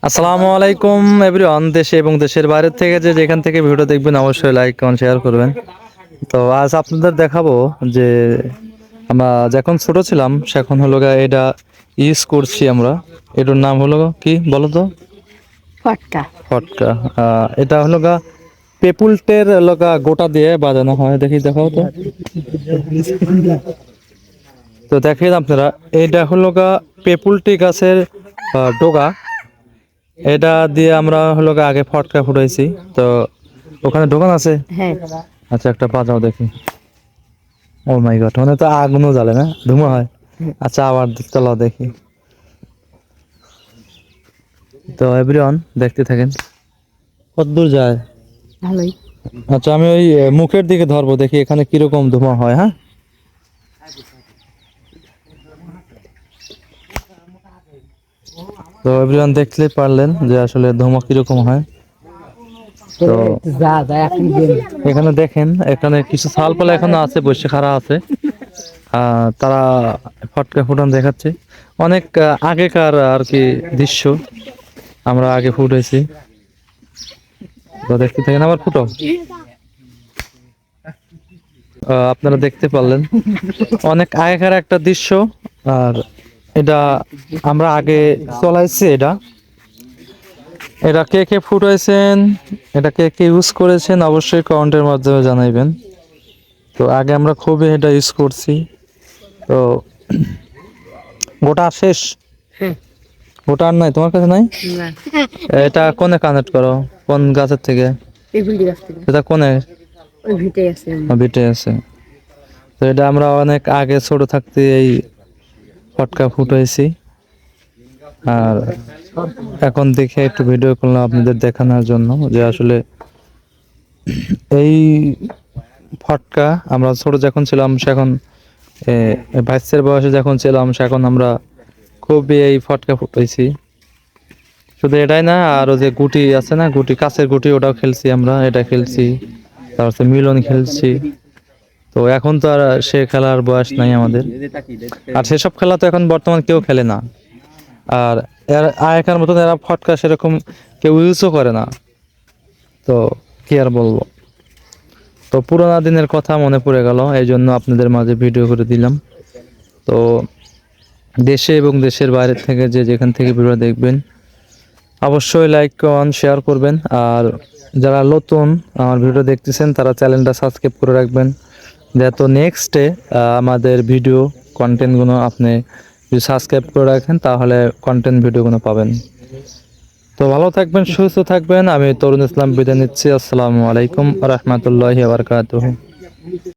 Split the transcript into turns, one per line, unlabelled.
আসসালামু আলাইকুম এভরিওয়ান, দেশে এবং দেশের বাইরে থেকে যেখান থেকে ভিডিও দেখবেন অবশ্যই লাইক কমেন্ট শেয়ার করবেন। তো আজ আপনাদের দেখাবো যে আমরা যখন ছোট ছিলাম সেখন হলো এটা ইউজ করছি আমরা। এটার নাম হলো কি বলো তো?
ফটকা।
ফটকা। এটা হলো পেপুলটের গোটা দিয়ে বাজানো হয়। দেখাও তো। তো দেখেন আপনারা, এটা হলো পেপুলটি গাছের ডগা। এটা দিয়ে আমরা আগে ফটকা ফুটাইছি। তো ওখানে দোকান আছে।
হ্যাঁ,
আচ্ছা, একটা বাজাও দেখি। ও মাই গড, মানে তো আগুনও জ্বালে না, ধুমা হয়। আচ্ছা, আবার চলো দেখি। তো এভরিওয়ান দেখতে থাকেন কত দূর যায়।
ভালোই।
আচ্ছা, আমি ওই মুখের দিকে ধরবো, দেখি এখানে কিরকম ধোঁয়া হয়। হ্যাঁ, তো এভরিওয়ান দেখতে পারলেন যে আসলে ধোঁয়া কিরকম হয়। তো এখানে দেখেন, এখানে কিছু ছালপালা এখনো আছে, বসে খাড়া আছে। তারা ফটকা ফুটান দেখাচ্ছে। অনেক আগেকার আর কি দৃশ্য, আমরা আগে ফুটেছি। তো দেখতে থাকেন, আবার ফুটো। আপনারা দেখতে পারলেন অনেক আগেকার একটা দৃশ্য। আর এটা আমরা আগে চলাইছি। এটা এটা কে কে ফুটাইছেন, এটা কে কে ইউজ করেছেন অবশ্যই কমেন্টের মাধ্যমে জানাইবেন। তো আগে আমরা খুবই এটা ইউজ করছি। তো গোটা শেষ। গোটা আর নাই তোমার কাছে? নাই?
না,
এটা কোনে কানেক্ট করো? কোন গাছের থেকে?
পেঁপুলি গাছ থেকে।
এটা কোনে?
ওই ভিটে আছে।
বিটে আছে। তো এটা আমরা অনেক আগে ছোট থাকতে এই ফটকা ফুটাইছি। আর এখন দেখে একটু ভিডিও করলাম আপনাদের দেখানোর জন্য যে আসলে এই ফটকা আমরা ছোট যখন ছিলাম সেখন, বাইশের বয়সে যখন ছিলাম সেখন আমরা খুবই এই ফটকা ফুটাইছি। শুধু এটাই না, আরো যে গুটি আছে না, গুটি, কাছের গুটি, ওটাও খেলছি আমরা। এটা খেলছি, তারপর মিলন খেলছি। তো এখন তো আর সে খেলার বয়স নাই আমাদের। আর সেসব খেলা তো এখন বর্তমান কেউ খেলে না। আর এর আগেকার মতন এরা ফটকা সেরকম কেউ ইউজও করে না। তো কি আর বলবো। তো পুরোনো দিনের কথা মনে পড়ে গেল, এই জন্য আপনাদের মাঝে ভিডিও করে দিলাম। তো দেশে এবং দেশের বাইরে থেকে যেখান থেকে ভিডিও দেখবেন অবশ্যই লাইক কমেন্ট শেয়ার করবেন। আর যারা নতুন আমার ভিডিও দেখতেছেন তারা চ্যানেলটা সাবস্ক্রাইব করে রাখবেন, যাতে নেক্সটে আমাদের ভিডিও কন্টেন্টগুলো আপনি যদি সাবস্ক্রাইব করে রাখেন তাহলে কন্টেন্ট ভিডিওগুলো পাবেন। তো ভালো থাকবেন, সুস্থ থাকবেন। আমি তরুণ ইসলাম বিদায় নিচ্ছি। আসসালামু আলাইকুম রহমতুল্লাহি ওয়া বারাকাতুহু।